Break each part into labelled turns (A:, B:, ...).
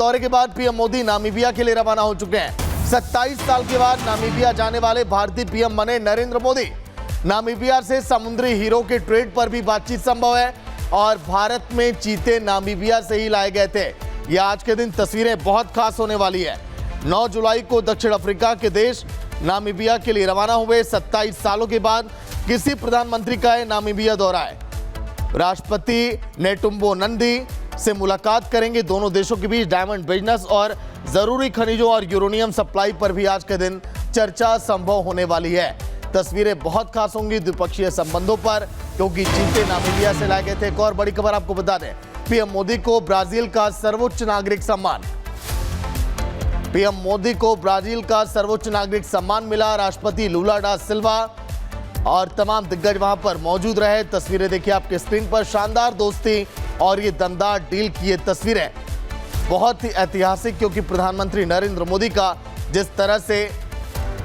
A: दौरे के बाद पीएम मोदी नामीबिया के लिए रवाना हो चुके हैं। 27 साल के बाद नामीबिया जाने वाले भारतीय पीएम बने नरेंद्र मोदी। नामीबिया से समुद्री हीरो के ट्रेड पर भी बातचीत संभव है और भारत में चीते नामीबिया से ही लाए गए थे। यह आज के दिन तस्वीरें बहुत खास होने वाली है। 9 जुलाई को दक्षिण अफ्रीका के देश नामीबिया के लिए रवाना हुए। 27 सालों के बाद किसी प्रधानमंत्री का यह नामीबिया दौरा है। राष्ट्रपति नेटुम्बो नंदी से मुलाकात करेंगे। दोनों देशों के बीच डायमंड बिजनेस और जरूरी खनिजों और यूरेनियम सप्लाई पर भी आज के दिन चर्चा संभव होने वाली है। तस्वीरें बहुत खास होंगी द्विपक्षीय संबंधों पर, क्योंकि चीते नामीबिया से लाए गए थे। एक और बड़ी खबर आपको बता दें, पीएम मोदी को ब्राजील का सर्वोच्च नागरिक सम्मान। पीएम मोदी को ब्राजील का सर्वोच्च नागरिक सम्मान मिला। राष्ट्रपति लूला डा सिल्वा और तमाम दिग्गज वहां पर मौजूद रहे। तस्वीरें देखिए आपके स्क्रीन पर। शानदार दोस्ती और ये दमदार डील की ये तस्वीरें बहुत ही ऐतिहासिक, क्योंकि प्रधानमंत्री नरेंद्र मोदी का जिस तरह से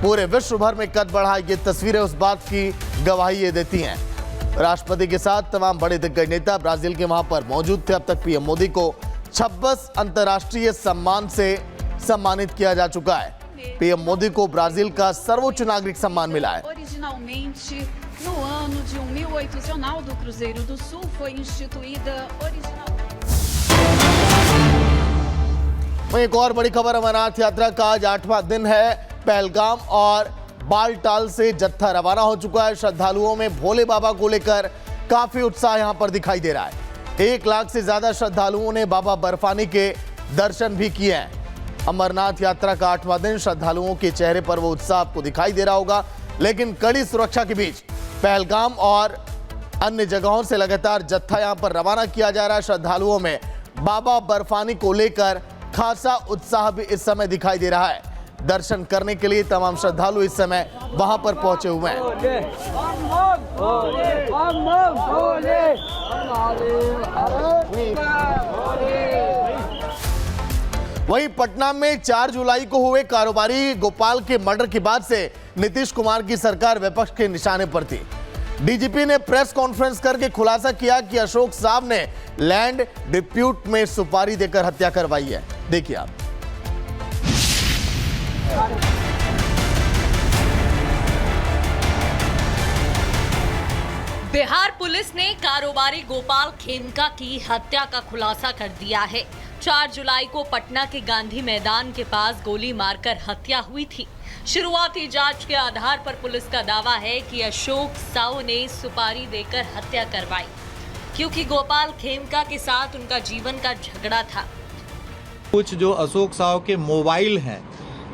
A: पूरे विश्व भर में कद बढ़ा, ये तस्वीरें उस बात की गवाही ये देती हैं। राष्ट्रपति के साथ तमाम बड़े दिग्गज नेता ब्राजील के वहां पर मौजूद थे। अब तक पीएम मोदी को 26 अंतर्राष्ट्रीय सम्मान से सम्मानित किया जा चुका है। पीएम मोदी को ब्राजील का सर्वोच्च नागरिक सम्मान मिला है।
B: Originalmente, no ano de 1800 do Cruzeiro do Sul foi instituída originalmente.
A: वहीं एक और बड़ी खबर, अमरनाथ यात्रा का आज 8वां दिन है। पहलगाम और बालटाल से जत्था रवाना हो चुका है। श्रद्धालुओं में भोले बाबा को लेकर काफी उत्साह यहां पर दिखाई दे रहा है। 1 लाख से ज्यादा श्रद्धालुओं ने बाबा बर्फानी के दर्शन भी किए हैं। अमरनाथ यात्रा का 8वां दिन, श्रद्धालुओं के चेहरे पर वो उत्साह आपको दिखाई दे रहा होगा, लेकिन कड़ी सुरक्षा के बीच पहलगाम और अन्य जगहों से लगातार जत्था यहां पर रवाना किया जा रहा है। श्रद्धालुओं में बाबा बर्फानी को लेकर खासा उत्साह भी इस समय दिखाई दे रहा है। दर्शन करने के लिए तमाम श्रद्धालु इस समय वहां पर पहुंचे हुए हैं। वहीं पटना में 4 जुलाई को हुए कारोबारी गोपाल के मर्डर के बाद से नीतीश कुमार की सरकार विपक्ष के निशाने पर थी। डीजीपी ने प्रेस कॉन्फ्रेंस करके खुलासा किया कि अशोक साहब ने लैंड डिस्प्यूट में सुपारी देकर हत्या करवाई है। देखिए आप।
C: बिहार पुलिस ने कारोबारी गोपाल खेमका की हत्या का खुलासा कर दिया है। 4 जुलाई को पटना के गांधी मैदान के पास गोली मारकर हत्या हुई थी। शुरुआती जांच के आधार पर पुलिस का दावा है कि अशोक साहू ने सुपारी देकर हत्या करवाई, क्योंकि गोपाल खेमका के साथ उनका जीवन का झगड़ा था।
D: कुछ जो अशोक साहू के मोबाइल हैं,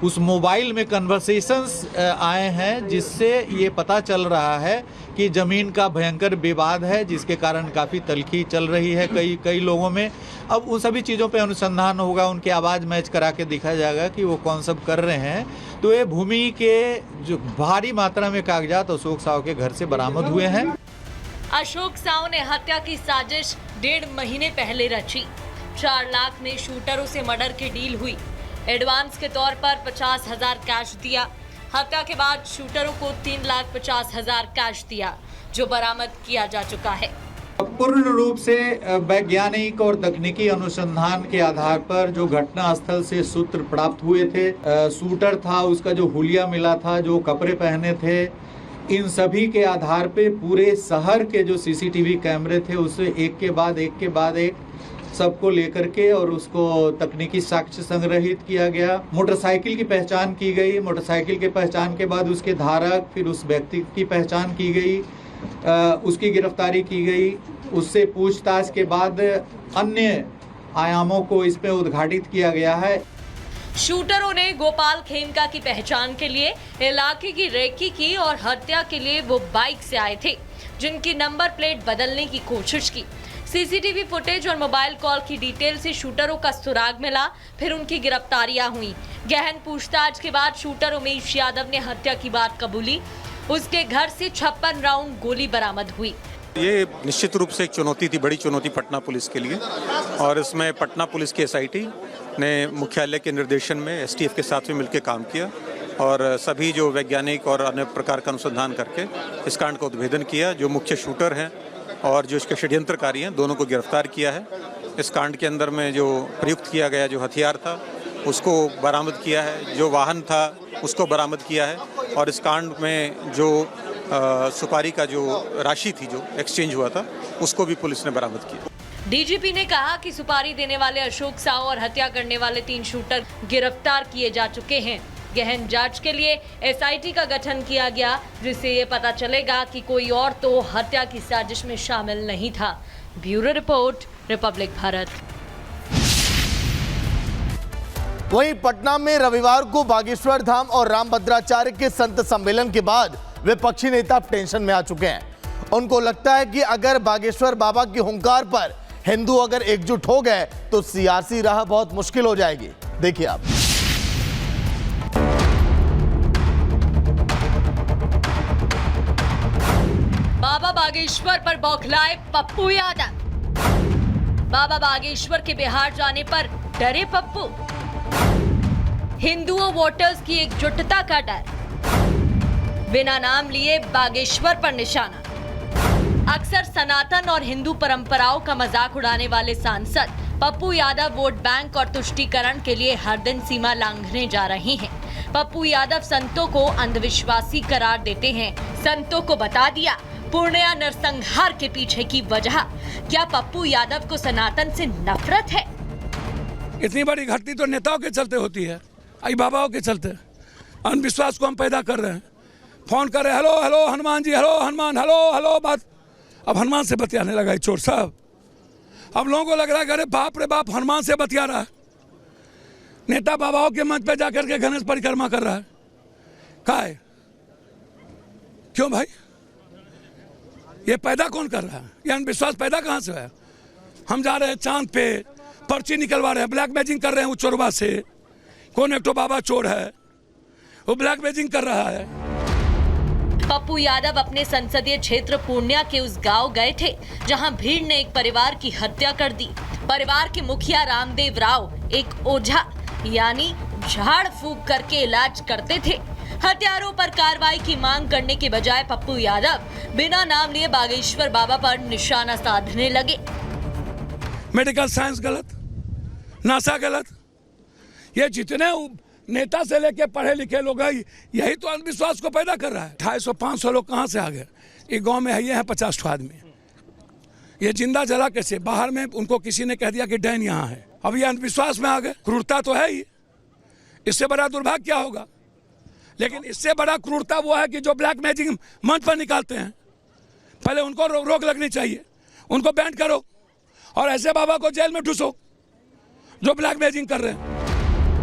D: उस मोबाइल में कन्वर्सेशंस आए हैं, जिससे ये पता चल रहा है कि ज़मीन का भयंकर विवाद है, जिसके कारण काफ़ी तल्खी चल रही है कई लोगों में। अब उन सभी चीज़ों पे अनुसंधान होगा, उनकी आवाज़ मैच करा के दिखा जाएगा कि वो कौन सब कर रहे हैं। तो ये भूमि के जो भारी मात्रा में कागजात अशोक साहू के घर से बरामद हुए हैं।
C: अशोक साहू ने हत्या की साजिश 1.5 महीने पहले रची। 4 लाख में शूटरों से मर्डर की डील हुई। एडवांस के तौर पर 50,000 कैश दिया। हत्या के बाद शूटरों को 3,50,000 कैश दिया, जो बरामद किया जा चुका है।
D: पूर्ण रूप से वैज्ञानिक और तकनीकी अनुसंधान के आधार पर जो घटना स्थल से सूत्र प्राप्त हुए थे, शूटर था, उसका जो हुलिया मिला था, जो कपड़े पहने थे, इन सभी के आधार पे पूरे शहर के जो सीसीटीवी कैमरे थे, उससे एक के बाद एक सबको लेकर के और उसको तकनीकी साक्ष्य संग्रहित किया गया। मोटरसाइकिल की पहचान की गई। मोटरसाइकिल के पहचान के बाद उसके धारक, फिर उस व्यक्ति की पहचान की गई, उसकी गिरफ्तारी की गई। उससे पूछताछ के बाद अन्य आयामों को इस पे उद्घाटित किया गया है।
C: शूटरों ने गोपाल खेमका की पहचान के लिए इलाके की रेकी की और हत्या के लिए वो बाइक से आए थे, जिनकी नंबर प्लेट बदलने की कोशिश की। सीसीटीवी फुटेज और मोबाइल कॉल की डिटेल से शूटरों का सुराग मिला, फिर उनकी गिरफ्तारियां हुई। गहन पूछताछ के बाद शूटर उमेश यादव ने हत्या की बात कबूली। उसके घर से 56 राउंड गोली बरामद हुई।
E: ये निश्चित रूप से एक चुनौती थी, बड़ी चुनौती पटना पुलिस के लिए, और इसमें पटना पुलिस की एसआईटी ने मुख्यालय के निर्देशन में एसटीएफ के साथ में मिलकर काम किया और सभी जो वैज्ञानिक और अन्य प्रकार का अनुसंधान करके इस कांड का उद्भेदन किया। जो मुख्य शूटर हैं और जो इसके षड्यंत्रकारी हैं, दोनों को गिरफ्तार किया है इस कांड के अंदर में जो प्रयुक्त किया गया जो हथियार था उसको बरामद किया है, जो वाहन था उसको बरामद किया है, और इस कांड में जो सुपारी का जो राशि थी जो एक्सचेंज हुआ था उसको भी पुलिस ने बरामद किया।
C: डीजीपी ने कहा कि सुपारी देने वाले अशोक साहू और हत्या करने वाले 3 शूटर गिरफ्तार किए जा चुके हैं। गहन जांच के लिए एसआईटी का गठन किया गया, जिससे ये पता चलेगा कि कोई और तो हत्या की साजिश में शामिल नहीं था। Bureau report, Republic Bharat.
A: वहीं पटना में रविवार को बागेश्वर धाम और रामभद्राचार्य के संत सम्मेलन के बाद विपक्षी नेता टेंशन में आ चुके हैं। उनको लगता है कि अगर बागेश्वर बाबा की हुंकार पर हिंदू अगर एकजुट हो गए तो सियासी राह बहुत मुश्किल हो जाएगी। देखिए आप।
C: बाबा बागेश्वर पर बौखलाए पप्पू यादव। बाबा बागेश्वर के बिहार जाने पर डरे पप्पू। हिंदुओं वोटर्स की एकजुटता का डर, बिना नाम लिए बागेश्वर पर निशाना। अक्सर सनातन और हिंदू परंपराओं का मजाक उड़ाने वाले सांसद पप्पू यादव वोट बैंक और तुष्टीकरण के लिए हर दिन सीमा लांघने जा रहे हैं। पप्पू यादव संतों को अंधविश्वासी करार देते हैं। संतों को बता दिया पूर्णिया नरसंहार के पीछे की वजह। क्या पप्पू यादव को सनातन से नफरत है?
F: इतनी बड़ी घटना तो नेताओं के चलते होती है, आई बाबाओं के चलते। अंधविश्वास को हम पैदा कर रहे हैं। फोन कर रहे, hello hello Hanuman ji, hello Hanuman, hello hello. बात अब हनुमान से बतियाने लगा चोर साहब। अब लोगों को लग रहा है अरे बाप रे बाप, हनुमान से बतिया रहा है। नेता बाबाओं के मंच पे जाकर के गणेश परिक्रमा कर रहा है। क्या है? क्यों भाई? ये पैदा कौन कर रहा है? ये अंधविश्वास पैदा कहाँ से है? हम जा रहे हैं चांद पे, पर्ची निकलवा रहे हैं, ब्लैक मैजिंग कर रहे हैं। वो चोरबा से कौन एक तो बाबा चोर है, वो ब्लैक मैजिंग कर रहा है।
C: पप्पू यादव अपने संसदीय क्षेत्र पूर्णिया के उस गांव गए थे जहां भीड़ ने एक परिवार की हत्या कर दी। परिवार के मुखिया रामदेव राव एक ओझा यानी झाड़ फूंक करके इलाज करते थे। हत्यारों पर कार्रवाई की मांग करने के बजाय पप्पू यादव बिना नाम लिए बागेश्वर बाबा पर निशाना साधने लगे।
F: मेडिकल साइंस गलत, नासा गलत, ये जितने नेता से लेके पढ़े लिखे लोग हैं यही तो अंधविश्वास को पैदा कर रहा है। 250-500 लोग कहाँ से आ गए? ये गांव में है, ये है 50 आदमी। ये जिंदा जला कैसे? बाहर में उनको किसी ने कह दिया कि डैन यहाँ है। अब ये अंधविश्वास में आ गए। क्रूरता तो है ही, इससे बड़ा दुर्भाग्य क्या होगा? लेकिन इससे बड़ा क्रूरता वो है कि जो ब्लैक मैजिक मंच पर निकालते हैं, पहले उनको रोक लगनी चाहिए, उनको बैन करो और ऐसे बाबा को जेल में ठूसो जो ब्लैक मैजिक कर रहे हैं।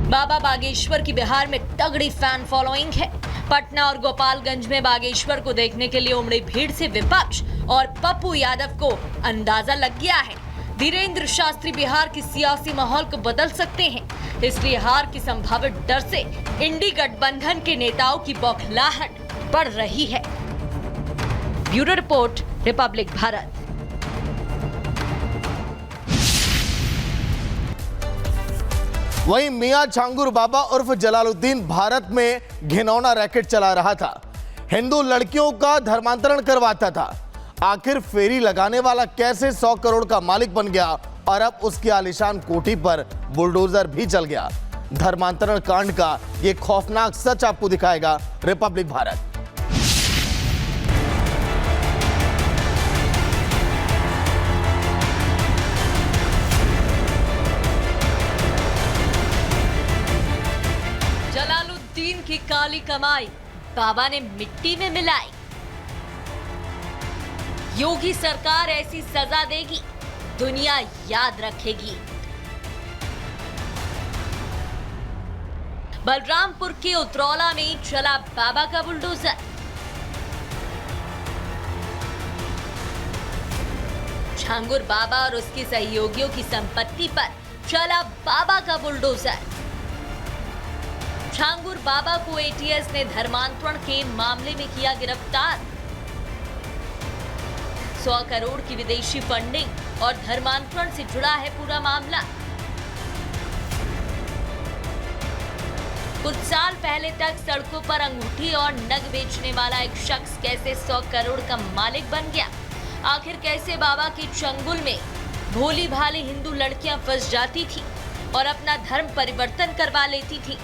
C: बाबा बागेश्वर की बिहार में तगड़ी फैन फॉलोइंग है। पटना और गोपालगंज में बागेश्वर को देखने के लिए उमड़ी भीड़ से विपक्ष और पप्पू यादव को अंदाजा लग गया है धीरेन्द्र शास्त्री बिहार की सियासी माहौल को बदल सकते हैं। इसलिए हार की संभावित डर से इंडी गठबंधन के नेताओं की बौखलाहट बढ़ रही है। Bureau report, Republic Bharat.
A: वहीं मियां छांगुर बाबा उर्फ जलालुद्दीन भारत में घिनौना रैकेट चला रहा था। हिंदू लड़कियों का धर्मांतरण करवाता था। आखिर फेरी लगाने वाला कैसे 100 करोड़ का मालिक बन गया और अब उसकी आलीशान कोठी पर बुलडोजर भी चल गया। धर्मांतरण कांड का यह खौफनाक सच आपको दिखाएगा रिपब्लिक भारत।
C: जलालुद्दीन की काली कमाई बाबा ने मिट्टी में मिलाई। योगी सरकार ऐसी सजा देगी, दुनिया याद रखेगी। बलरामपुर के उतरौला में चला बाबा का बुलडोजर। छांगुर बाबा और उसके सहयोगियों की संपत्ति पर चला बाबा का बुलडोजर। छांगुर बाबा को एटीएस ने धर्मांतरण के मामले में किया गिरफ्तार। 100 करोड़ की विदेशी फंडिंग और धर्मांतरण से जुड़ा है पूरा मामला। कुछ साल पहले तक सड़कों पर अंगूठी और नग बेचने वाला एक शख्स कैसे 100 करोड़ का मालिक बन गया? आखिर कैसे बाबा के चंगुल में भोली भाली हिंदू लड़कियां फंस जाती थी और अपना धर्म परिवर्तन करवा लेती थी।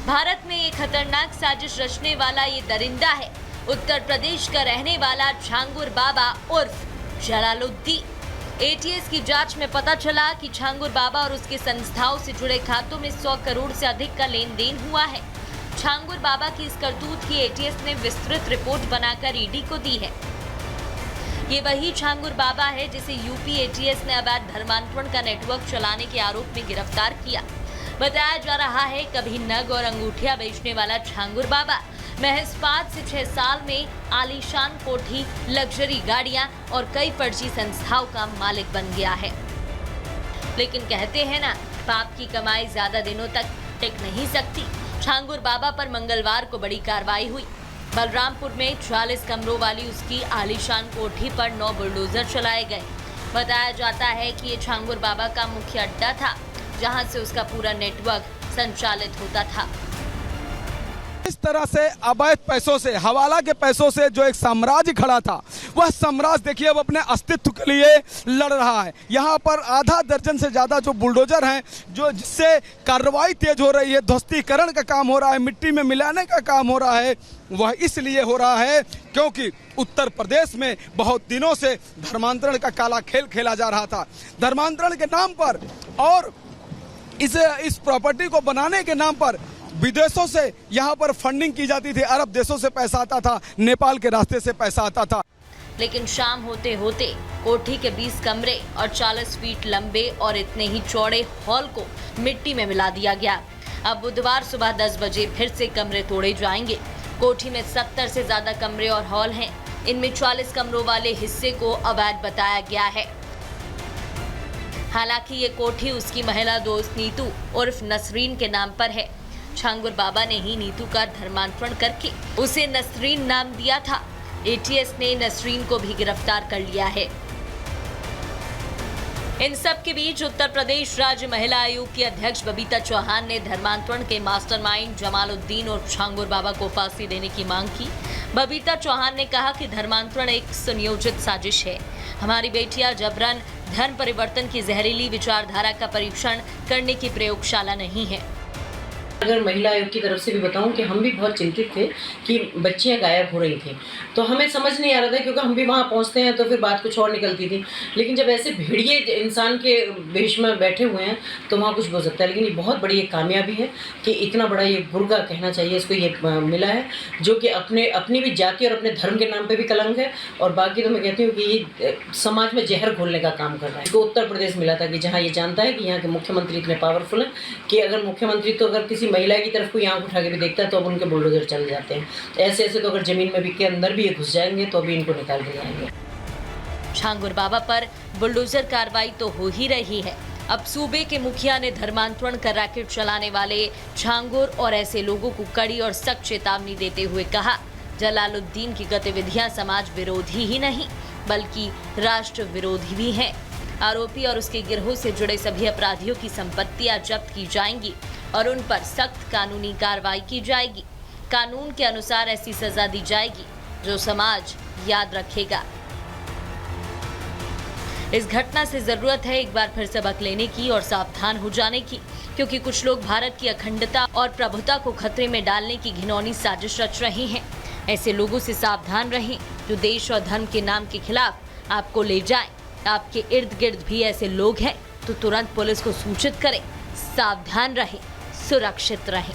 C: भारत में एक खतरनाक साजिश रचने वाला ये दरिंदा है उत्तर प्रदेश का रहने वाला छांगुर बाबा उर्फ जलालुद्दीन। एटीएस की जांच में पता चला कि छांगुर बाबा और उसके संस्थाओं से जुड़े खातों में 100 करोड़ से अधिक का लेन देन हुआ है। छांगुर बाबा की इस करतूत की एटीएस ने विस्तृत रिपोर्ट बनाकर ईडी को दी है। ये वही छांगुर बाबा है जिसे यूपी एटीएस ने अवैध धर्मांतरण का नेटवर्क चलाने के आरोप में गिरफ्तार किया। बताया जा रहा है कभी नग और अंगूठियां बेचने वाला छांगुर बाबा महज 5 से 6 साल में आलीशान कोठी, लग्जरी गाड़ियां और कई फर्जी संस्थाओं का मालिक बन गया है। लेकिन कहते हैं ना, पाप की कमाई ज्यादा दिनों तक टिक नहीं सकती। छांगुर बाबा पर मंगलवार को बड़ी कार्रवाई हुई। बलरामपुर में 40 कमरों वाली उसकी आलीशान कोठी पर 9 बुलडोजर चलाए गए। बताया जाता है कि ये छांगुर बाबा का मुख्य अड्डा था, जहां से उसका पूरा नेटवर्क संचालित होता था।
G: इस तरह से अवैध पैसों से, हवाला के पैसों से जो एक साम्राज्य खड़ा था, वह साम्राज्य देखिए अब अपने अस्तित्व के लिए लड़ रहा है। यहाँ पर आधा दर्जन से ज्यादा जो बुलडोजर हैं, जो जिससे कार्रवाई तेज हो रही है, ध्वस्तीकरण का काम हो रहा है, मिट्टी में मिलाने का काम हो रहा है, वह इसलिए हो रहा है क्योंकि उत्तर प्रदेश में बहुत दिनों से धर्मांतरण का काला खेल खेला जा रहा था। धर्मांतरण के नाम पर और इस प्रॉपर्टी को बनाने के नाम पर विदेशों से यहाँ पर फंडिंग की जाती थी। अरब देशों से पैसा आता था, नेपाल के रास्ते से पैसा आता था।
C: लेकिन शाम होते होते कोठी के 20 कमरे और 40 फीट लंबे और इतने ही चौड़े हॉल को मिट्टी में मिला दिया गया। अब बुधवार सुबह 10 बजे फिर से कमरे तोड़े जाएंगे। कोठी में 70 से ज्यादा कमरे और हॉल हैं। इनमें 40 कमरों वाले हिस्से को अवैध बताया गया है। हालांकि ये कोठी उसकी महिला दोस्त नीतू उर्फ नसरीन के नाम पर है। छांगुर बाबा ने ही नीतू का धर्मांतरण करके उसे नसरीन नाम दिया था। एटीएस ने नसरीन को भी गिरफ्तार कर लिया है। इन सब के बीच उत्तर प्रदेश राज्य महिला आयोग की अध्यक्ष बबीता चौहान ने धर्मांतरण के मास्टरमाइंड जमालुद्दीन और छांगुर बाबा को फांसी देने की मांग की। बबीता चौहान ने कहा कि धर्मांतरण एक सुनियोजित साजिश है। हमारी बेटियां जबरन धर्म परिवर्तन की जहरीली विचारधारा का परीक्षण करने की प्रयोगशाला नहीं है।
H: अगर महिला आयोग की तरफ से भी बताऊं कि हम भी बहुत चिंतित थे कि बच्चियां गायब हो रही थी, तो हमें समझ नहीं आ रहा था, क्योंकि हम भी वहां पहुंचते हैं तो फिर बात कुछ और निकलती थी। लेकिन जब ऐसे भेड़िए इंसान के वेश में बैठे हुए हैं तो वहाँ कुछ हो सकता है। लेकिन ये बहुत बड़ी एक कामयाबी है कि इतना बड़ा ये बुर्गा कहना चाहिए इसको, ये मिला है जो कि अपनी भी जाति और अपने धर्म के नाम पर भी कलंक है। और बाकी तो मैं कहती हूँ कि ये समाज में जहर घोलने का काम कर रहा है। इसको उत्तर प्रदेश मिला था कि जहाँ ये जानता है कि यहाँ के मुख्यमंत्री इतने पावरफुल हैं कि अगर मुख्यमंत्री तो अगर किसी महिला की तरफ कोई आंख उठा के भी देखता है तो अब उनके बुलडोजर चल जाते हैं। ऐसे तो अगर जमीन में भी के अंदर भी ये घुस जाएंगे तो अभी इनको निकाल के जाएंगे।
C: छांगुर बाबा पर बुलडोजर कार्रवाई तो हो ही रही है। अब सूबे के मुखिया ने धर्मांतरण का रैकेट चलाने वाले छांगुर और ऐसे लोगों को कड़ी और सख्त चेतावनी देते हुए कहा, जलालुद्दीन की गतिविधियां समाज विरोधी ही नहीं बल्कि राष्ट्र विरोधी भी हैं। आरोपी और उसके गिरोह से जुड़े सभी अपराधियों की संपत्तियां जब्त की जाएंगी और उन पर सख्त कानूनी कार्रवाई की जाएगी। कानून के अनुसार ऐसी सजा दी जाएगी जो समाज याद रखेगा। इस घटना से जरूरत है एक बार फिर सबक लेने की और सावधान हो जाने की, क्योंकि कुछ लोग भारत की अखंडता और प्रभुता को खतरे में डालने की घिनौनी साजिश रच रहे हैं। ऐसे लोगों से सावधान रहें जो देश और धर्म के नाम के खिलाफ आपको ले जाएं। आपके इर्द गिर्द भी ऐसे लोग हैं तो तुरंत पुलिस को सूचित करें। सावधान रहें, सुरक्षित रहें।